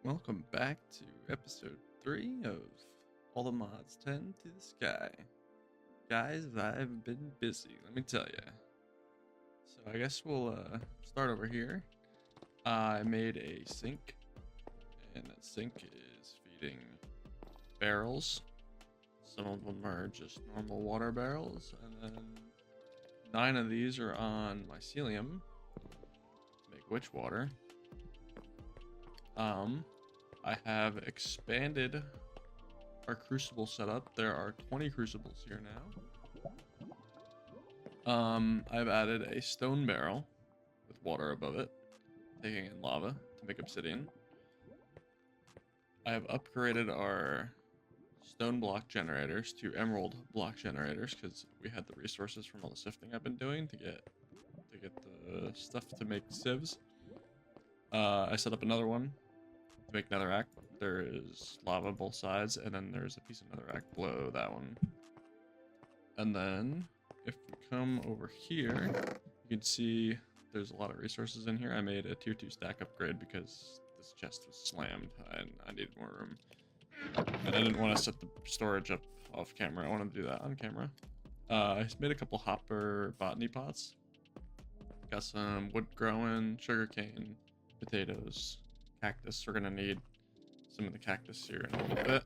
Welcome back to episode 3 of All the Mods Tend to the Sky. Guys, I've been busy, let me tell ya. So I guess we'll start over here. I made a sink, and that sink is feeding barrels. Some of them are just normal water barrels, and then 9 of these are on mycelium to make witch water. I have expanded our crucible setup. There are 20 crucibles here now. I've added a stone barrel with water above it, taking in lava to make obsidian. I have upgraded our stone block generators to emerald block generators because we had the resources from all the sifting I've been doing to get the stuff to make sieves. I set up another one to make netherrack. There is lava both sides, and then there's a piece of netherrack below that one. And then if we come over here, you can see there's a lot of resources in here. I made a tier 2 stack upgrade because this chest was slammed and I needed more room. And I didn't want to set the storage up off camera. I wanted to do that on camera. I made a couple hopper botany pots. Got some wood growing, sugarcane, potatoes, cactus. We're gonna need some of the cactus here in a little bit.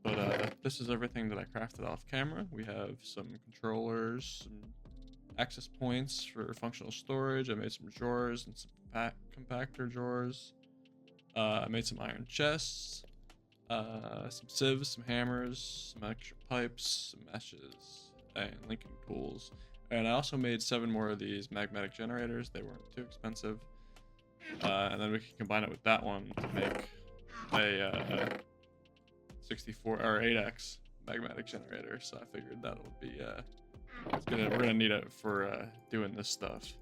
But this is everything that I crafted off camera. We have some controllers, some access points for functional storage. I made some drawers and some compactor drawers. I made some iron chests, some sieves, some hammers, some extra pipes, some meshes, and linking tools. And I also made 7 more of these magmatic generators. They weren't too expensive. And then we can combine it with that one to make a 64 or 8x magmatic generator. So I figured that would be we're gonna need it for doing this stuff.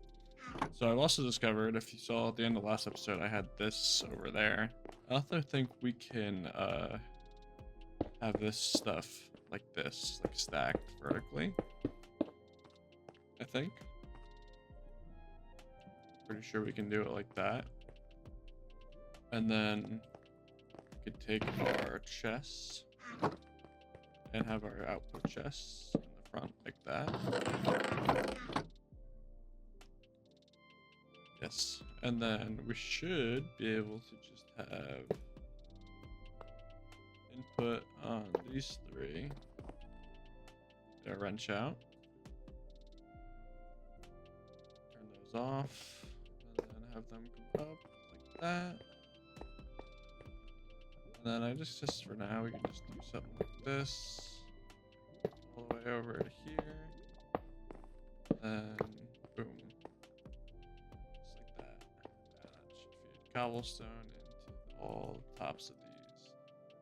So I've also discovered, if you saw at the end of the last episode, I had this over there. I also think we can have this stuff like this, like stacked vertically. I think. Pretty sure we can do it like that. And then we could take our chests and have our output chests in the front like that. Yes, and then we should be able to just have input on these 3. They'll wrench out. Turn those off, and then have them come up like that. And then just for now, we can just do something like this, all the way over to here, and boom. Cobblestone into all tops of these.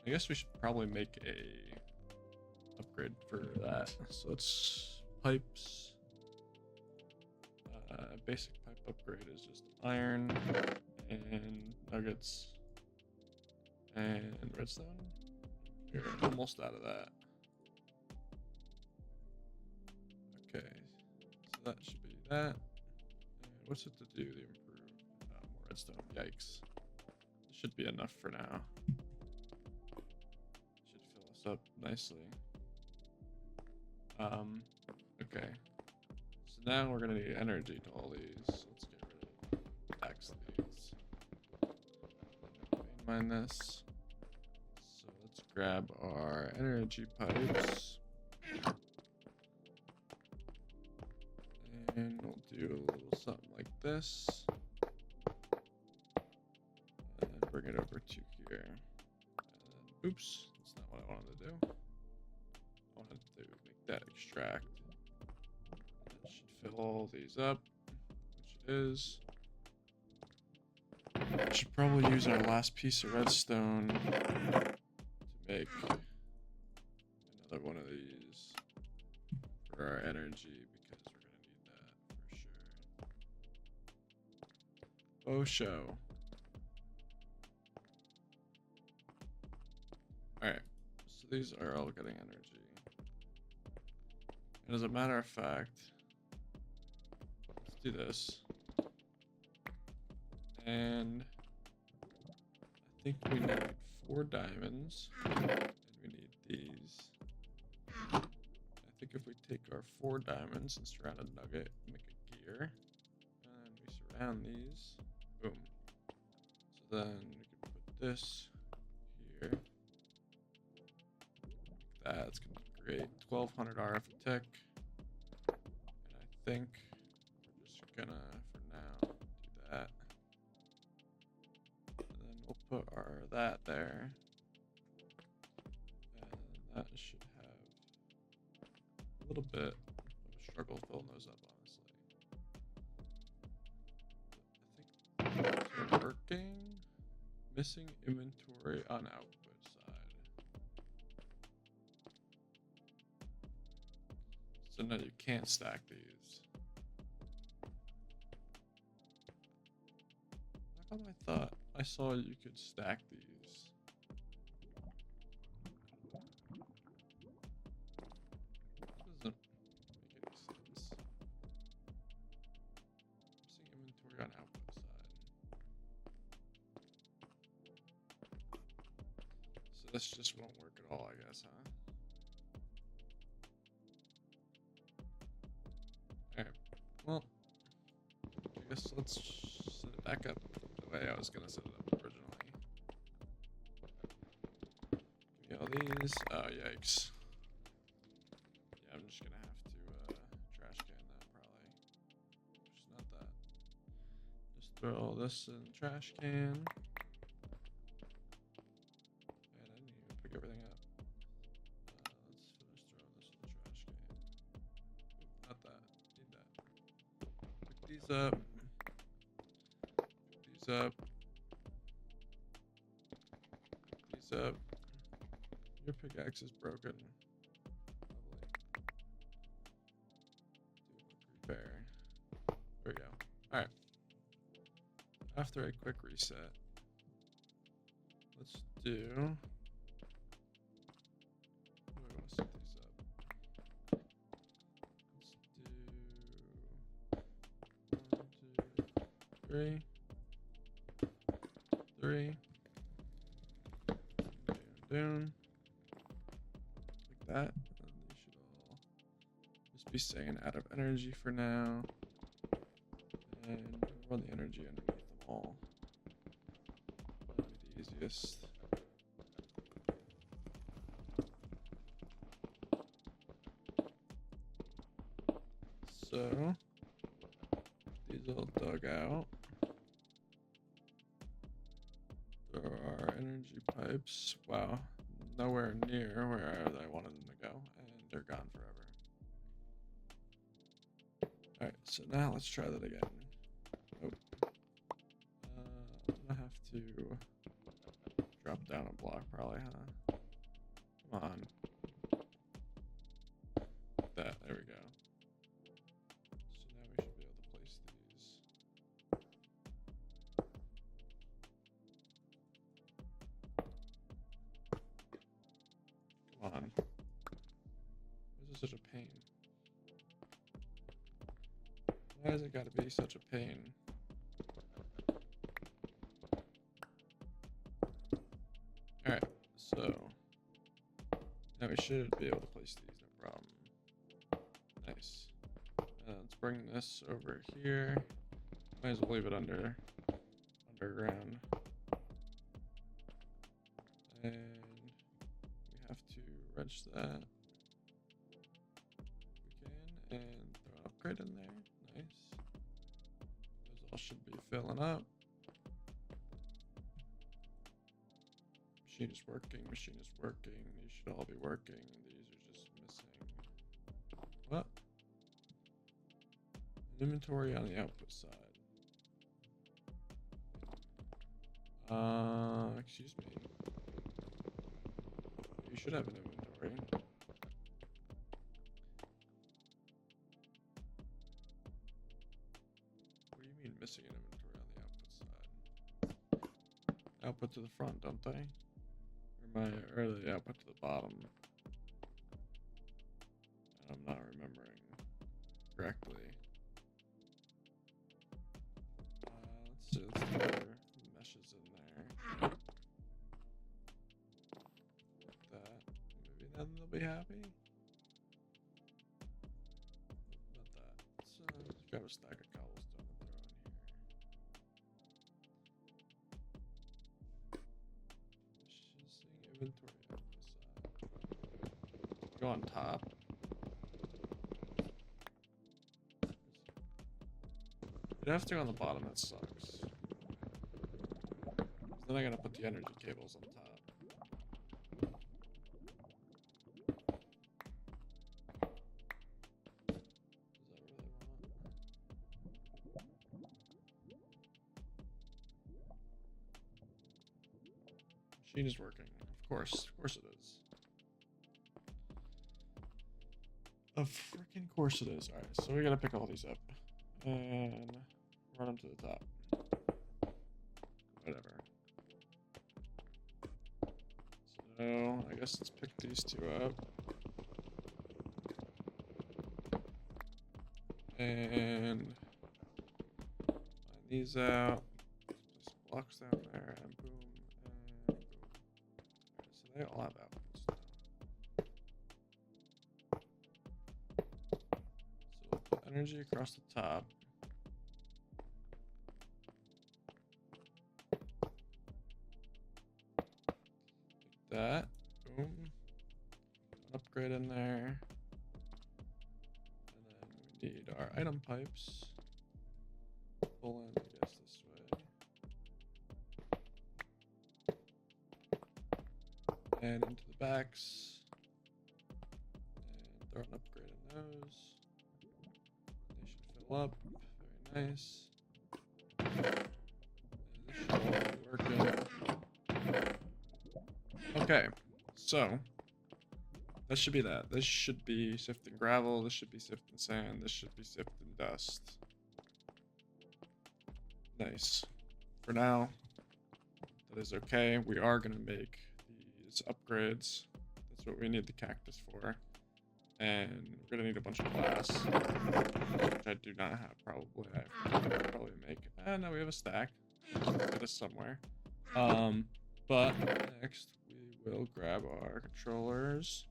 I guess we should probably make a upgrade for that. So it's pipes. Basic pipe upgrade is just iron and nuggets and redstone. We're almost out of that. Okay, so that should be that. And what's it to do to improve? More redstone. Yikes. This should be enough for now. Should fill us up nicely. Okay. So now we're gonna need energy to all these. Let's get rid of tax these. Mine this. So let's grab our energy pipes. And we'll do a little something like this. And then bring it over to here. And then, oops, that's not what I wanted to do. I wanted to make that extract. That should fill all these up, which it is. I should probably use our last piece of redstone to make another one of these for our energy, because we're going to need that for sure. Oh, show. Alright, so these are all getting energy. And as a matter of fact, let's do this. And think we need 4 diamonds, and we need these. I think if we take our 4 diamonds and surround a nugget, make a gear, and we surround these, boom. So then we can put this here. Like that. It's gonna be great. 1200 RF tech, and I think we're just gonna, for now, do that. And then we'll put our that there, and that should have a little bit of a struggle filling those up, honestly. I think they're working. Missing inventory on output side. So no, you can't stack these. How come I thought I saw you could stack these? Doesn't make any sense. Missing inventory on output side. So this just won't work at all, I guess, huh? Alright, well, I guess let's set it back up the way I was gonna set it up originally. Give me all these. Oh, yikes. Yeah, I'm just gonna have to trash can that probably. Just not that. Just throw all this in the trash can. And I didn't even pick everything up. Let's finish throwing this in the trash can. Oop, not that. Need that. Pick these up. Pick these up. Pick these up. Your pickaxe is broken. Lovely. Do a quick repair. There we go. Alright. After a quick reset, let's do. How do I want to set these up? Let's do 1, 2, 3. Down. Like that. And they should all just be staying out of energy for now. And run the energy underneath them all. That'll be the easiest. So these all dug out. There are energy pipes. Wow, nowhere near where I wanted them to go, and they're gone forever. Alright, so now let's try that again. Oh. I'm gonna have to drop down a block probably, huh? Come on. Like that, there we go. So now we should be able to place these. Come on. Why is this such a pain? Why has it got to be such a pain? Alright, so now we should be able to place these, no problem. Nice. Let's bring this over here. Might as well leave it underground. And we have to wrench that. We can, and throw an upgrade in there. Nice. Those all should be filling up. Machine is working, machine is working. These should all be working. These are just missing. What? An inventory on the output side. Excuse me. You should have an inventory. What do you mean missing an inventory on the output side? Output to the front, don't they? Or the output to the bottom? I'm not remembering correctly. Let's see, let's put our meshes in there. happy? Not that. Let's grab a stack of cobblestone and throw in here. Just seeing inventory on this side. Go on top. You'd have to go on the bottom, that sucks. Then I gotta put the energy cables on top. Machine is working. Of course it is. Of freaking course it is. Alright, so we gotta pick all these up. And run them to the top. Whatever. So, I guess let's pick these two up. And find these out. Place blocks down there, and boom, and boom. Alright, so they all have apples now. So we'll put energy across the top. That, boom, an upgrade in there, and then we need our item pipes, pull in, I guess, this way, and into the backs, and throw an upgrade in those, they should fill up, very nice, and this should be working. Okay, so that should be that. This should be sifting gravel, this should be sifting sand, this should be sifting dust. Nice. For now, that is okay. We are going to make these upgrades. That's what we need the cactus for. And we're going to need a bunch of glass, which I do not have probably. I could probably make. No, we have a stack. Get us somewhere. But next we will grab our controllers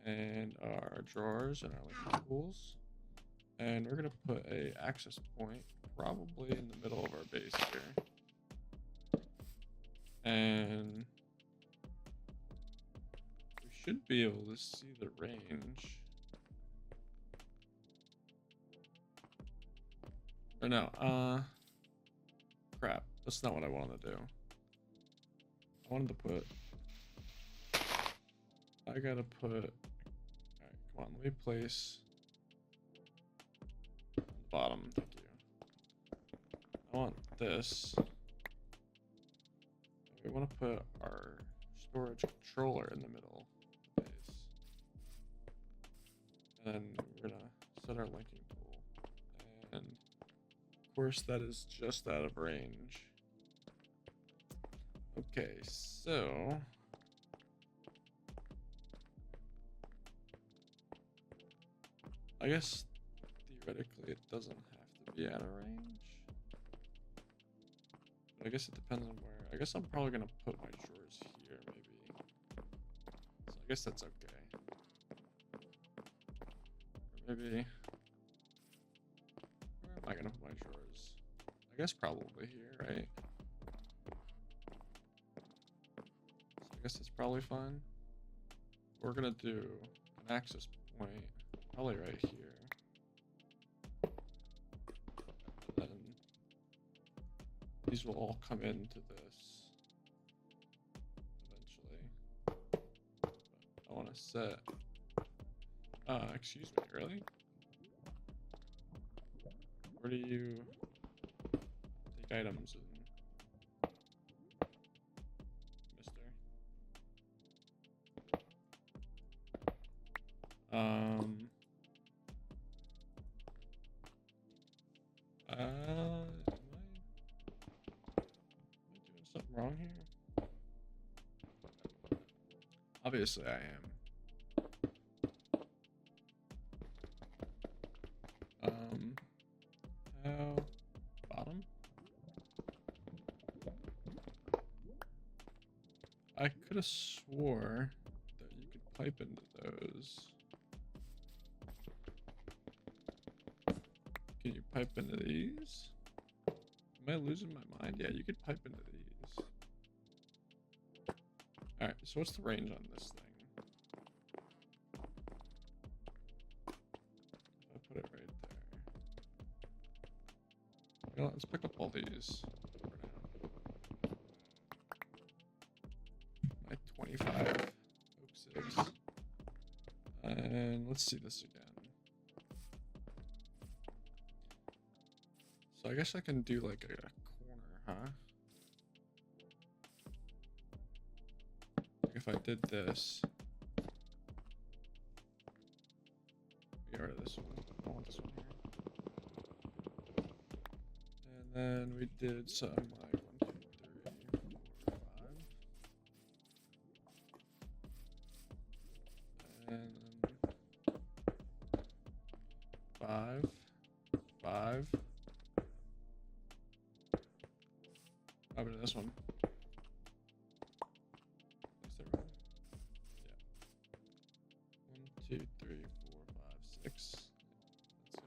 and our drawers and our like tools, and we're gonna put a access point probably in the middle of our base here, and we should be able to see the range. Or no, crap, that's not what I wanted to do. I wanted to put, I gotta put, alright, come on, let me place on the bottom, thank you. I want this. We want to put our storage controller in the middle of the base. And then we're gonna set our linking tool. And of course that is just out of range. Okay, so I guess theoretically it doesn't have to be out of range. But I guess it depends on where. I guess I'm probably gonna put my drawers here maybe. So I guess that's okay. Or maybe, where am I gonna put my drawers? I guess probably here, right? I guess that's probably fine. We're gonna do an access point, probably right here. And then these will all come into this eventually. But I want to set. Excuse me, really? Where do you take items in? Am I doing something wrong here? Obviously I am. How? Bottom? I could have swore that you could pipe into those? Can you pipe into these? Am I losing my mind? Yeah, you could pipe into these. Alright, so what's the range on this thing? If I put it right there. You know, let's pick up all these for now. My 25 Auto-Sieves. And let's see this again. So I guess I can do like a corner, huh? Like if I did this. Get rid of this one. I want this one here. And then we did some like 1, 2, 3, 4, 5. And 5, 5. How about this one? Is there one? Yeah. 1, 2, 3, 4, 5, 6. That's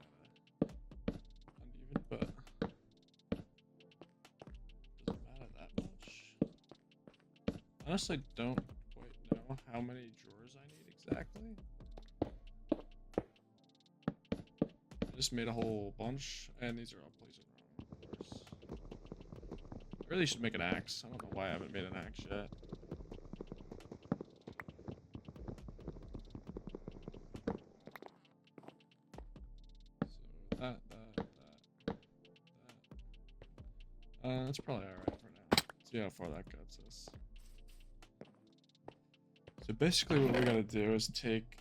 uneven, but doesn't matter that much. Honestly, don't quite know how many drawers I need exactly. I just made a whole bunch, and these are all placed wrong, of course. I really should make an axe. I don't know why I haven't made an axe yet. So that. That's probably alright for now. Let's see how far that gets us. So basically what we gotta do is take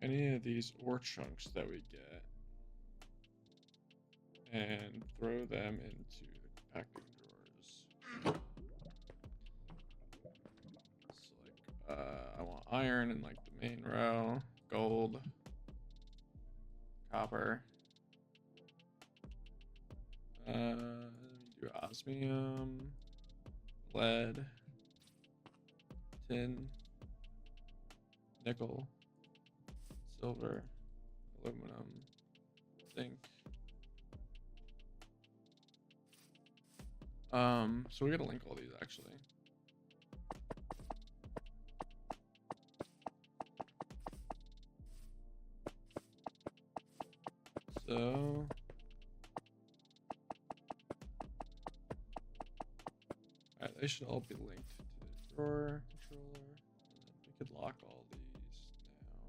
any of these ore chunks that we get and throw them into the packing drawers. So like, I want iron in like the main row, gold, copper, do osmium, lead, tin, nickel, silver, aluminum, zinc. So we gotta link all these actually. So alright, they should all be linked to the drawer controller. And then we could lock all these now.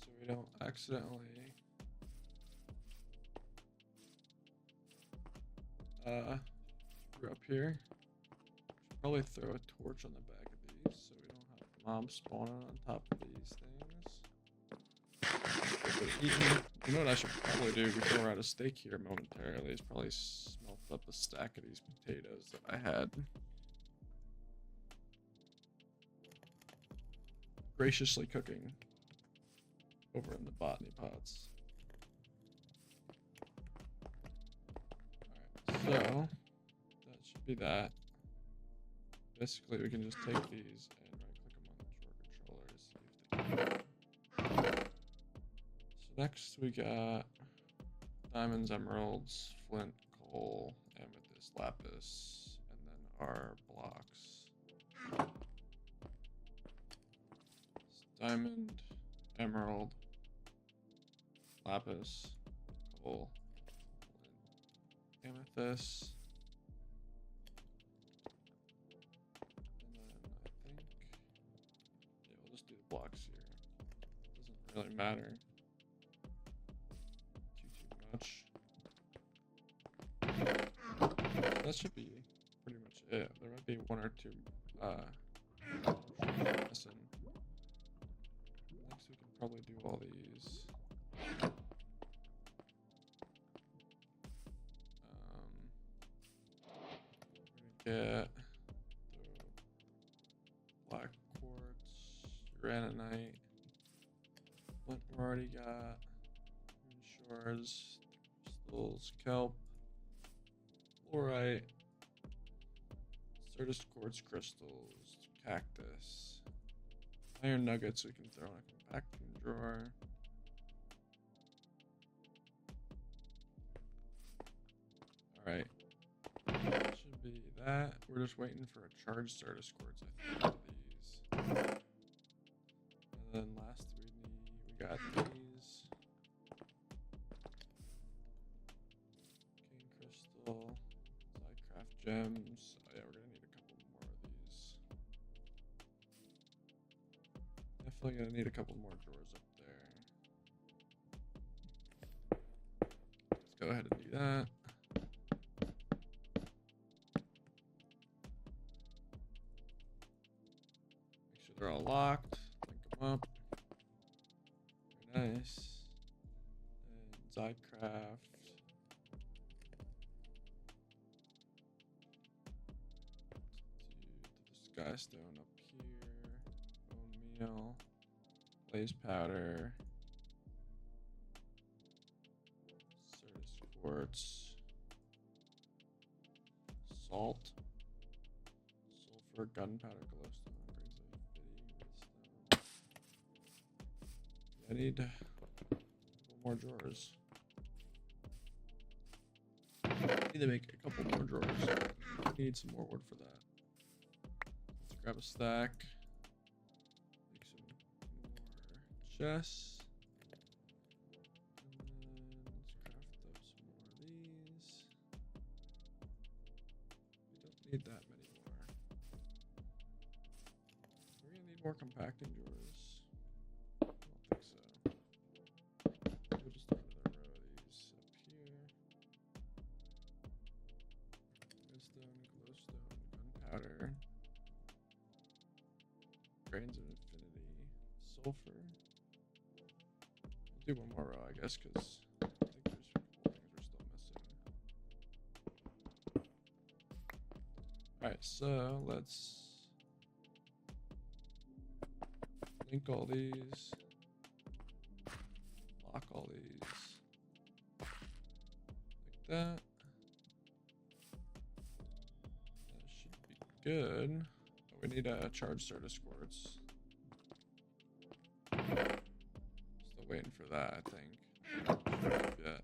So we don't accidentally screw up here. Should probably throw a torch on the back of these so we don't have mobs spawning on top of these things. You know what I should probably do before we're out of steak here momentarily is probably smelt up a stack of these potatoes that I had. Graciously cooking over in the botany pots. Alright, so that should be that. Basically, we can just take these and right-click them on the drawer controllers. So next we got diamonds, emeralds, flint, coal, amethyst, lapis, and then our blocks. So diamond, emerald, lapis, coal, flint, amethyst. Blocks here. Doesn't really matter too much. That should be pretty much it. There might be one or two missing. Next we can probably do all these. We're gonna get the black quartz, granite, flint we already got, shores, crystals, kelp, fluorite, Certus quartz crystals, cactus, iron nuggets we can throw in a compacting drawer. All right, should be that. We're just waiting for a charged Certus quartz. I think for these. And then last we got these. King crystal, Zycraft gems. Oh yeah, we're gonna need a couple more of these. Definitely gonna need a couple more drawers up there. Let's go ahead and do that. Make sure they're all locked. Link them up. Very nice. And Zycraft. The sky stone up here. Bone meal. Blaze powder. Certus quartz. Salt. Sulfur, gunpowder, glowstone. I need a couple more drawers. I need to make a couple more drawers. I need some more wood for that. Let's grab a stack. Make some more chests. And then let's craft up some more of these. We don't need that many more. We're gonna need more compacting drawers. I don't think so. We'll just throw another row of these up here. Redstone, glowstone, gunpowder, grains of infinity, sulfur. We'll do one more row, I guess, because I think there's a couple things we're still missing. Alright, so let's link all these. Lock all these. Like that. That should be good. But we need a charged Certus quartz. Still waiting for that, I think. Yeah.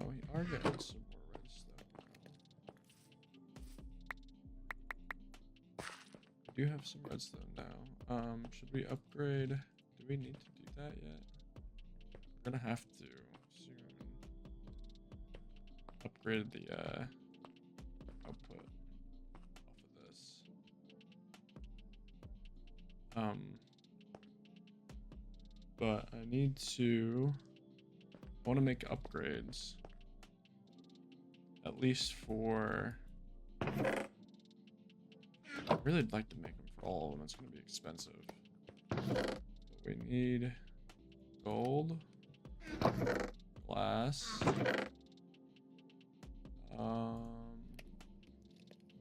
We are getting some more redstone now. We do have some redstone now. Should we upgrade? Do we need to do that yet? We're gonna have to soon. Upgrade the output off of this. But I need to. I want to make upgrades. At least for. I'd really like to make them for all of them. It's gonna be expensive. But we need gold, glass.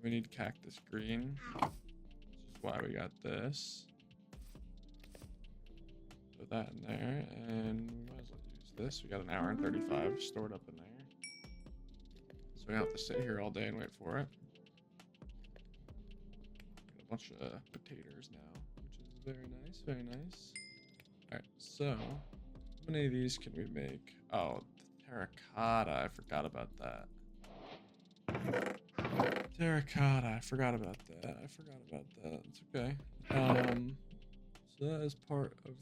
We need cactus green, which is why we got this. Put that in there, and we might as well use this. We got an hour and 35 stored up in there, so we don't have to sit here all day and wait for it. Got a bunch of potatoes now, which is very nice, very nice. All right, so how many of these can we make? Oh, the terracotta. I forgot about that. Terracotta. I forgot about that. It's okay. So that is part of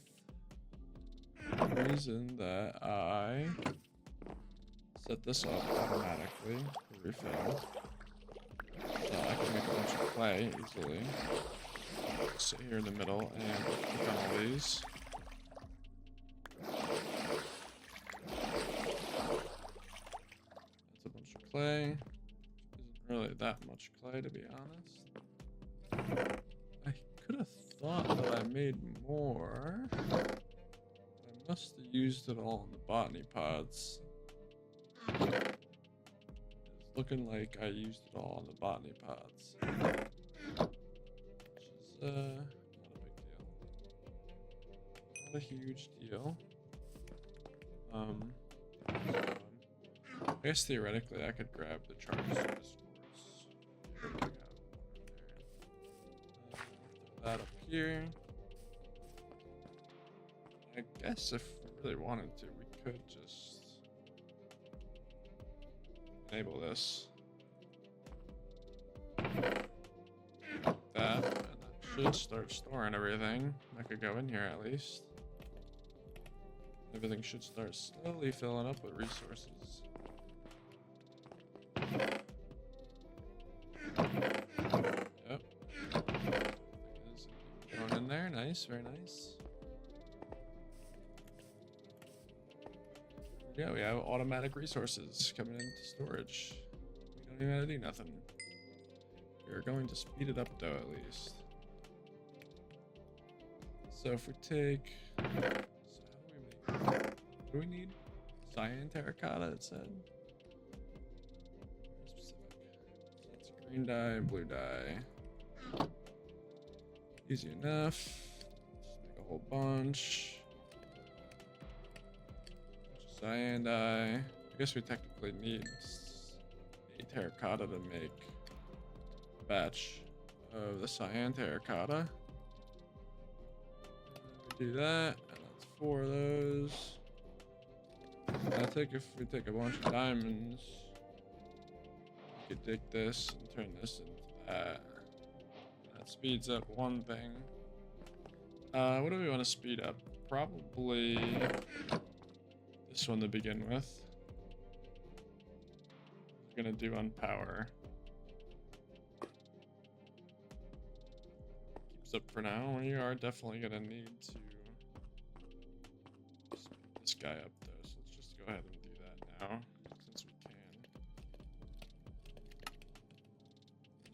the reason that I set this up automatically to refill. So I can make a bunch of clay easily. Sit here in the middle and click on all these. That's a bunch of clay. Isn't really that much clay, to be honest. I could have thought that I made more. But I must have used it all in the botany pods. It's looking like I used it all in the botany pods. Which is not a big deal. Not a huge deal. I guess theoretically I could grab the charged Certus quartz here. I guess if we really wanted to, we could just enable this. Like that, and that should start storing everything. I could go in here at least. Everything should start slowly filling up with resources. Yep. Going in there, nice, very nice. Yeah, we have automatic resources coming into storage. We don't even have to do nothing. We're going to speed it up though, at least. So if we take, what do we need? Cyan terracotta, it said. Specific. So it's green dye and blue dye. Easy enough. Just make a whole bunch. Cyan dye. I guess we technically need a terracotta to make a batch of the cyan terracotta. We do that, and that's 4 of those. I think if we take a bunch of diamonds, we could take this and turn this into that. That speeds up one thing. What do we want to speed up? Probably this one to begin with. We're gonna do on power. Keeps up for now. We are definitely gonna need to speed this guy up though, so let's just go ahead and do that now, since we can.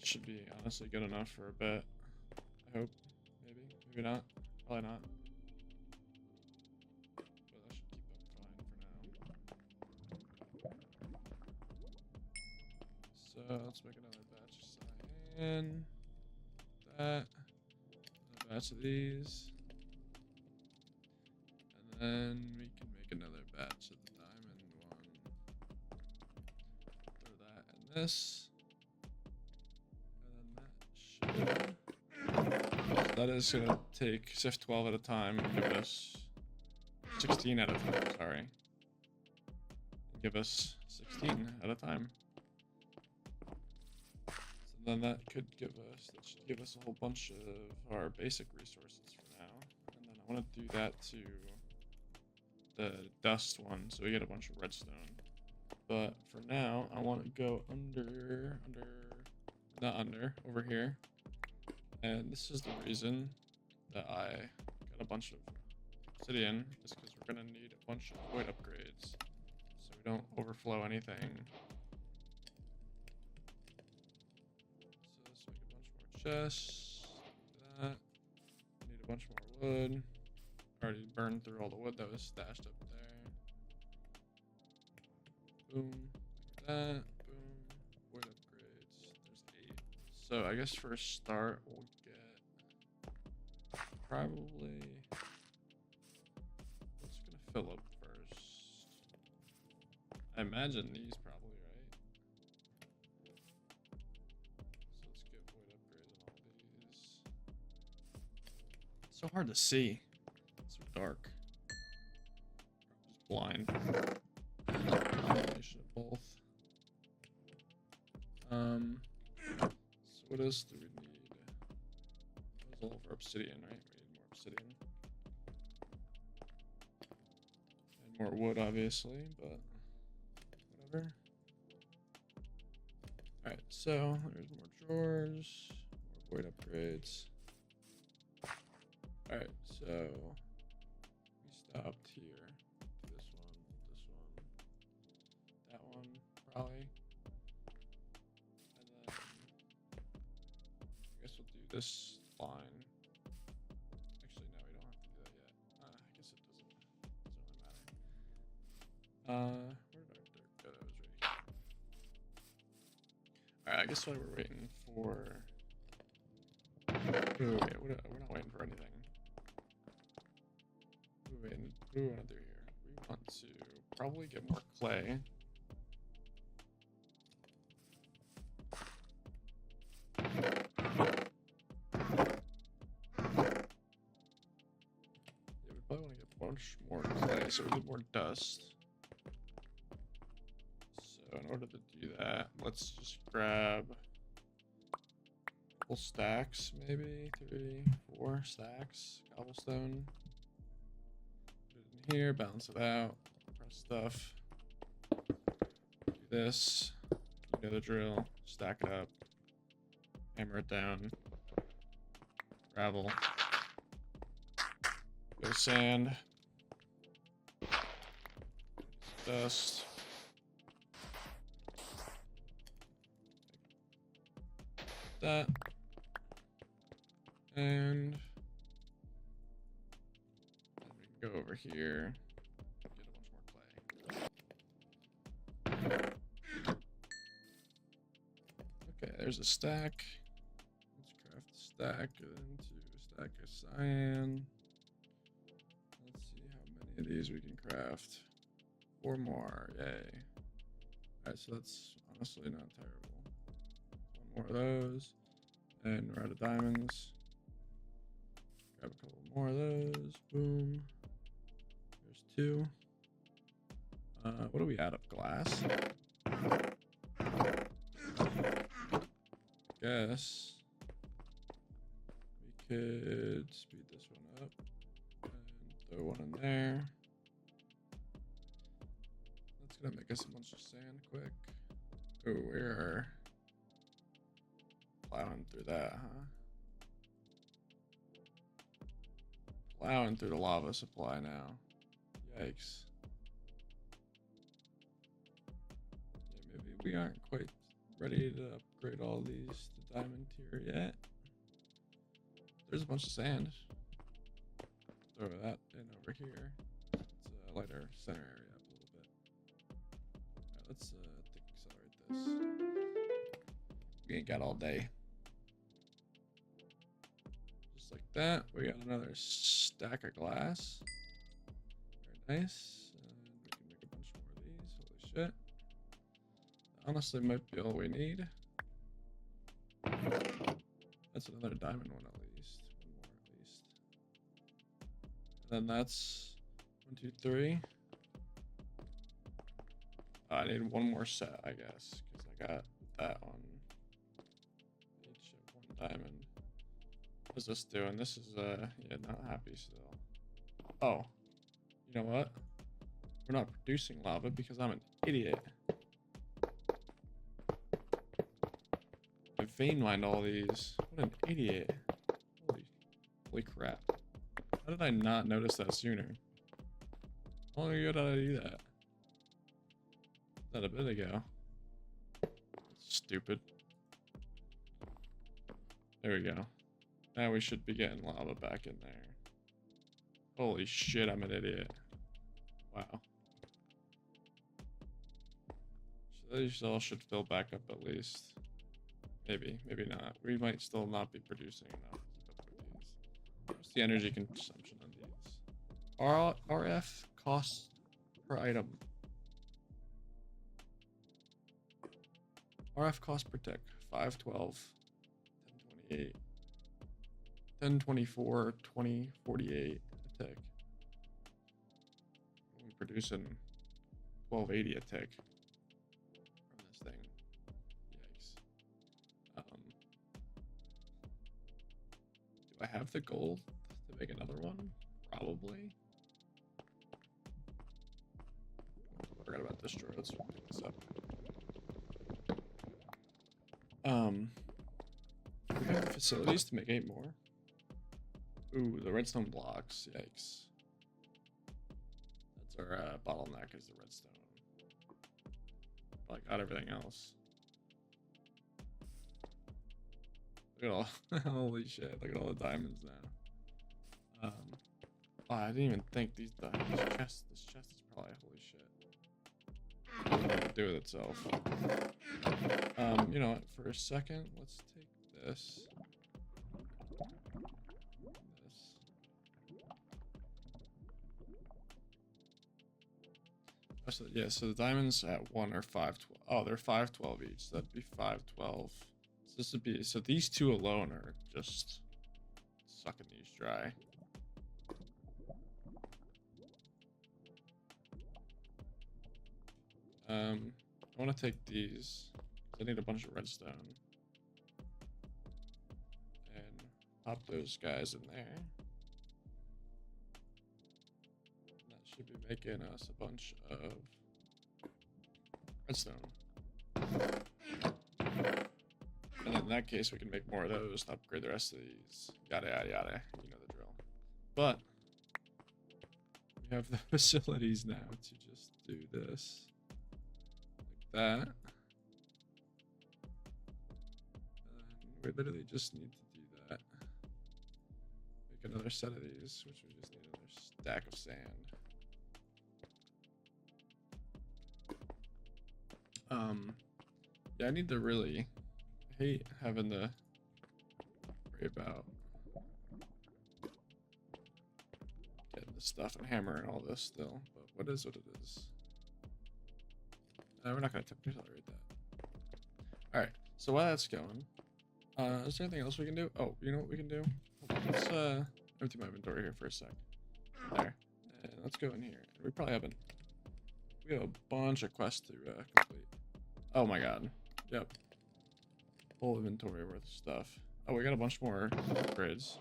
It should be honestly good enough for a bit. I hope. Maybe not. Probably not. So let's make another batch of cyan. That. Another batch of these. And then we can make another batch of the diamond one. Throw that in this. And then that should. So that is going to take sift 12 at a time and give us 16 at a time, sorry. Give us 16 at a time. Then that should give us a whole bunch of our basic resources for now. And then I want to do that to the dust one, so we get a bunch of redstone. But for now, I want to go over here. And this is the reason that I got a bunch of obsidian, is because we're going to need a bunch of void upgrades, so we don't overflow anything. Chests, that. Need a bunch more wood. Already burned through all the wood that was stashed up there. Boom, like that. Boom. Wood upgrades. There's 8. So I guess for a start, we'll get probably. What's gonna fill up first? I imagine these probably. So hard to see. It's so dark. Just blind. Combination of both. So what else do we need? That was all for obsidian, right? We need more obsidian. And more wood, obviously, but whatever. Alright, so there's more drawers, more void upgrades. Alright, so we stopped here. This one, that one, probably. And then I guess we'll do this line. Actually, no, we don't have to do that yet. I guess it doesn't really matter. Where did our dirt go? That was right here. Alright, I guess while we're waiting for. Ooh, yeah, we're not waiting for anything. What do we want to do here? We want to probably get more clay. Okay, so we need more dust. So in order to do that, let's just grab couple stacks, maybe 3, 4 stacks, cobblestone. Put it in here, balance it out, press stuff. Do this, you know the drill. Stack it up, hammer it down, gravel, go sand, dust. That. And then we can go over here, get a bunch more clay. Okay, there's a stack. Let's craft a stack into a stack of cyan. Let's see how many of these we can craft. 4 more, yay. Alright, so that's honestly not terrible. 1 more of those. And we're out of diamonds. Grab a couple more of those. Boom. There's 2. What do we add up? Glass? Guess we could speed this one up and throw one in there. That's gonna make us a bunch of sand quick. Oh, we're plowing through that, huh? Plowing through the lava supply now. Yikes. Yeah, maybe we aren't quite ready to upgrade all these to diamond tier yet. There's a bunch of sand. Throw that in over here. Let's light our center area up a little bit. Alright, let's accelerate this. We ain't got all day. Just like that. We got another stack of glass. Very nice. And we can make a bunch more of these. Holy shit. Honestly, might be all we need. That's another diamond one at least. 1 more at least. And then that's 1, 2, 3. I need 1 more set, I guess, because I got that on each 1 diamond. What is this doing? This is yeah, not happy still. Oh, you know what? We're not producing lava because I'm an idiot. I vein mined all these. What an idiot. Holy crap. How did I not notice that sooner? How long ago did I do that? That a bit ago. Stupid. There we go. Now we should be getting lava back in there. Holy shit, I'm an idiot. Wow. So these all should fill back up at least. Maybe, maybe not. We might still not be producing enough to keep up with these. What's the energy consumption on these? RF costs per item. RF cost per tick. 512. 1028. 1024. 2048 a tick. We're producing 1280 a tick from this thing. Yikes. Do I have the gold to make another one? Probably. I forgot about this drawer. Let's pick this up. We have the facilities to make 8 more. Ooh, the redstone blocks. Yikes. That's our bottleneck is the redstone. But I got everything else. Look at all, holy shit, look at all the diamonds now. Oh, I didn't even think this chest is probably, holy shit. Nothing to do with itself. You know what, for a second, let's take this. So, yeah, so the diamonds at 1 are 512. Oh, they're 512 each. So that'd be 512. So this would be, so these 2 alone are just sucking these dry. I want to take these. I need a bunch of redstone. And pop those guys in there. That should be making us a bunch of redstone. And in that case, we can make more of those to upgrade the rest of these. Yada, yada, yada. You know the drill. But we have the facilities now to just do this. Like that. And we literally just need to do that. Make another set of these, which we just need another stack of sand. Yeah, I need to really hate having to worry about getting the stuff and hammer and all this still, but what is what it is. We're not gonna accelerate that. All right, so while that's going, is there anything else we can do? Oh, you know what we can do? Hold on, let's empty my inventory here for a sec. There, and let's go in here. We probably have a bunch of quests to complete. Oh my god. Yep. Full inventory worth of stuff. Oh, we got a bunch more upgrades.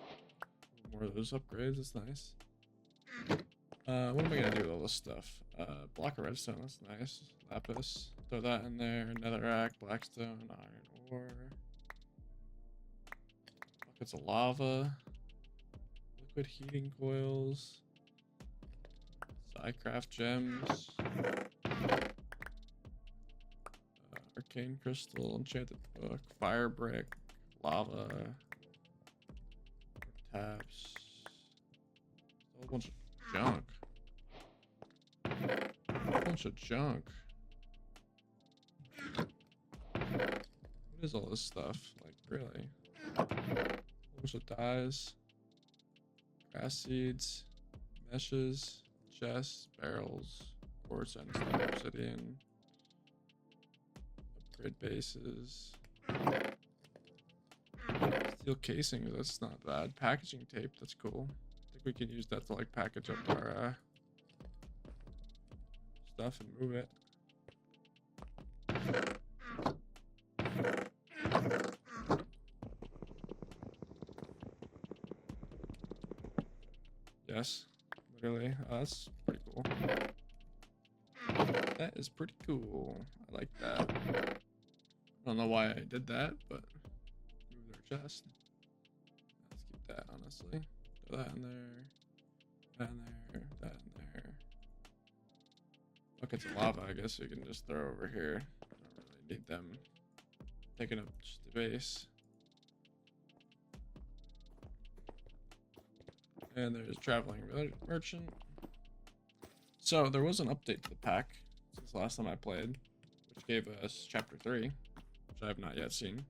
More of those upgrades. That's nice. What am I gonna do with all this stuff? Block of redstone. That's nice. Lapis. Throw that in there. Netherrack, blackstone, iron ore. Buckets of lava. Liquid heating coils. Psycraft gems. Arcane crystal, enchanted book, fire brick, lava, taps, a whole bunch of junk. A whole bunch of junk. What is all this stuff? Like, really? A whole bunch of dyes, grass seeds, meshes, chests, barrels, quartz, and obsidian. Upgrade bases. Steel casings, that's not bad. Packaging tape, that's cool. I think we can use that to like package up our stuff and move it. Yes, literally. That's pretty cool. That is pretty cool. I like that. I don't know why I did that, but move their chest. Let's keep that, honestly. Throw that in there. That in there. That in there. Buckets of lava, I guess you can just throw over here. I don't really need them taking up space. And there's traveling merchant. So there was an update to the pack since the last time I played, which gave us chapter 3, which I have not yet seen.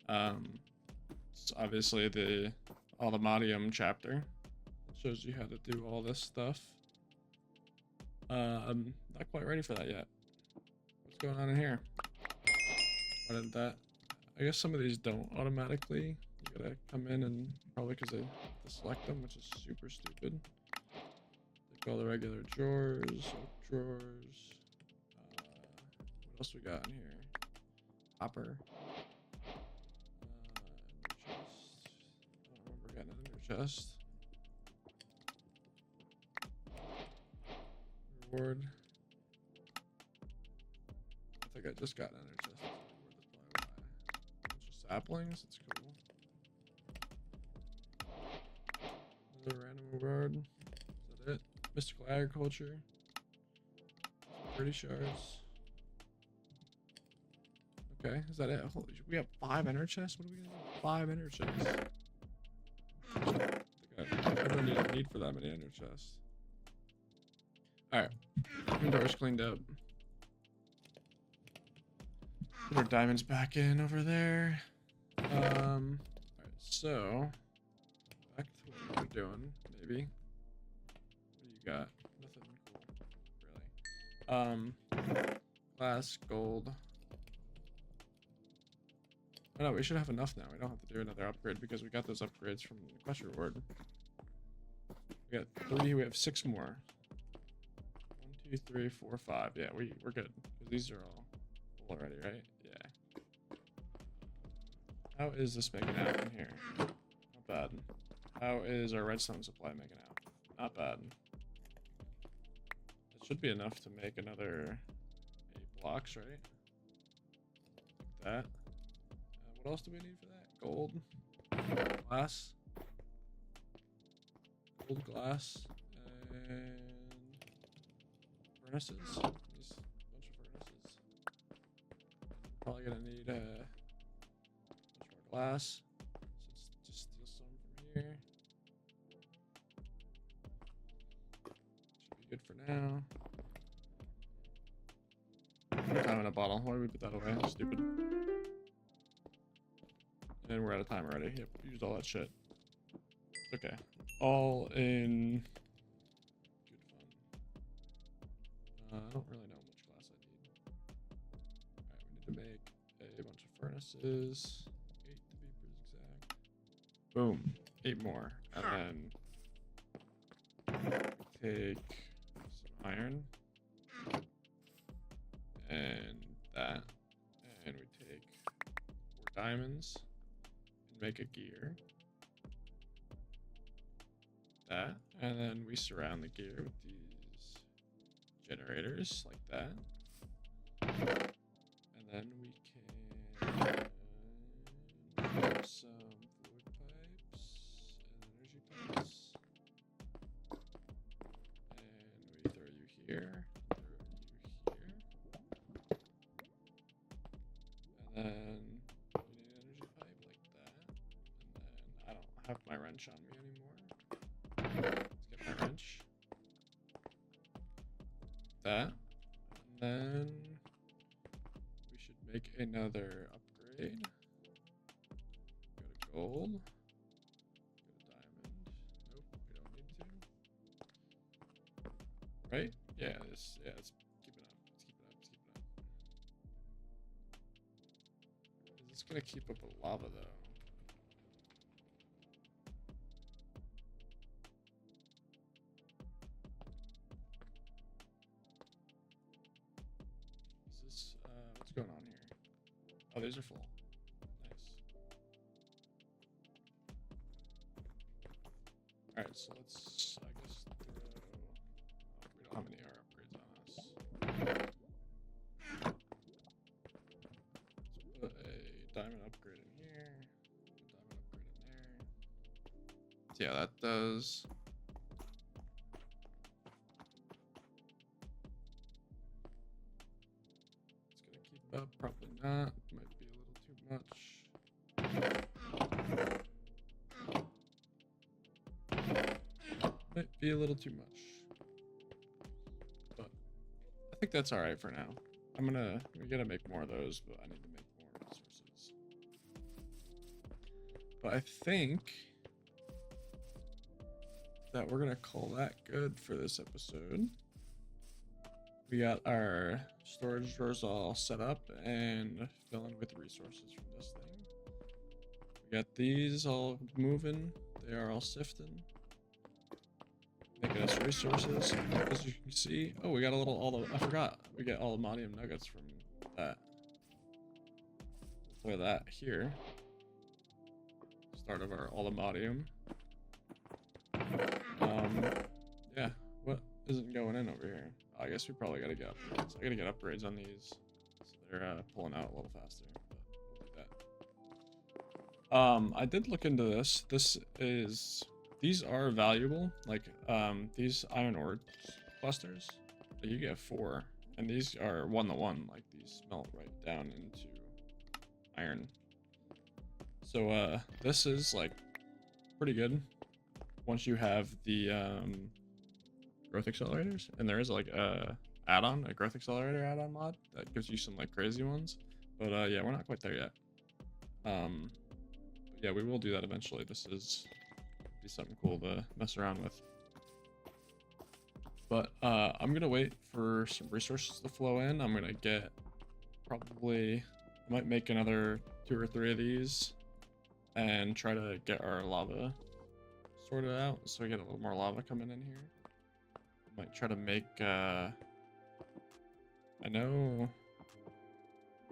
It's obviously the Automatium chapter. It shows you how to do all this stuff. I'm not quite ready for that yet. What's going on in here? Why didn't that? I guess some of these don't automatically. You gotta come in and probably because they have to select them, which is super stupid. Take all the regular drawers, oak drawers. What else we got in here? Hopper. Chest. I don't remember getting an inner chest. Reward. I think I just got an inner chest. That's bunch of saplings. It's cool. Another random reward. Is that it? Mystical agriculture. 30 shards. Okay, is that it? Holy shit, we have 5 ender chests? What are we gonna do with 5 ender chests? I don't need for that many ender chests. Alright. Indoors cleaned up. Put our diamonds back in over there. Alright, so back to what we're doing, maybe. What do you got? Nothing cool, really. Glass, gold. Oh, no, we should have enough now. We don't have to do another upgrade because we got those upgrades from the quest reward. We got 3, we have 6 more. 1, 2, 2, 3, 4, 5. Yeah, we're good. 'Cause these are all full already, right? Yeah. How is this making out in here? Not bad. How is our redstone supply making out? Not bad. That should be enough to make another 8 blocks, right? Like that. What else do we need for that? Gold. Glass. Gold, glass. And furnaces. Just a bunch of furnaces. Probably gonna need a bunch more glass. So let's just steal some from here. Should be good for now. Put time in a bottle. Why did we put that away? Stupid. And we're out of time already. Yep, used all that shit. It's okay. All in good fun. I don't really know how much glass I need. Alright, we need to make a bunch of furnaces. 8 to be exact. Boom. 8 more. And then take some iron. And that. And we take 4 diamonds. And make a gear. That. And then we surround the gear with these generators like that. And then we can put some fluid pipes and energy pipes. And we throw you here, throw you here. And then we need an energy pipe like that. And then I don't have my wrench on me anymore. Let's get my wrench. That. And then we should make another upgrade. Go to gold. Go to diamond. Nope, we don't need to. Right? Yeah, let's keep it up. Let's keep it up. Let's keep it up. Is this gonna keep up with lava though? What's going on here? Oh, these are full. Nice. Alright, so let's, I guess, throw... Oh, we don't have any air upgrades on us. Let's put a diamond upgrade in here. A diamond upgrade in there. So yeah, that does... Probably not. Might be a little too much. Might be a little too much. But I think that's alright for now. We gotta make more of those, but I need to make more resources. But I think that we're gonna call that good for this episode. We got our storage drawers all set up and filling with resources from this thing. We got these all moving. They are all sifting. Making us resources. As you can see. Oh, we got I forgot. We get all the modium nuggets from that. We'll throw that here. Start of our all-the-modium. Yeah. What isn't going in over here? I guess we probably gotta get upgrades. I gotta get upgrades on these, so they're pulling out a little faster. But we'll do that. I did look into this. These are valuable. Like these iron ore clusters, you get 4, and these are 1-to-1. Like these melt right down into iron. So this is like pretty good once you have the growth accelerators, and there is like a growth accelerator add-on mod that gives you some like crazy ones, but yeah, we're not quite there yet. But yeah, we will do that eventually. This is be something cool to mess around with. But I'm gonna wait for some resources to flow in. I'm gonna get I might make another 2 or 3 of these and try to get our lava sorted out so we get a little more lava coming in here. Might try to make I know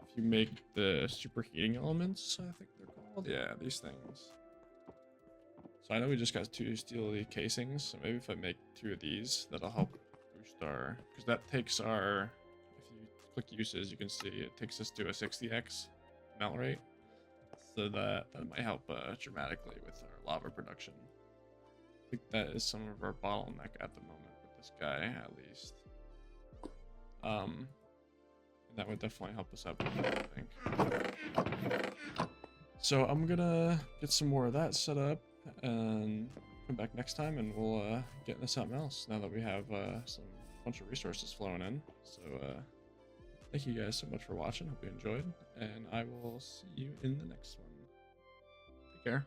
if you make the superheating elements, I think they're called. Yeah, these things. So I know we just got 2 steel casings, so maybe if I make 2 of these, that'll help boost our, because that takes our, if you click uses, you can see it takes us to a 60x melt rate. So that might help dramatically with our lava production. I think that is some of our bottleneck at the moment with this guy, at least. And that would definitely help us out, I think. So I'm gonna get some more of that set up and come back next time, and we'll get into something else now that we have some bunch of resources flowing in. So thank you guys so much for watching. Hope you enjoyed, and I will see you in the next one. Take care.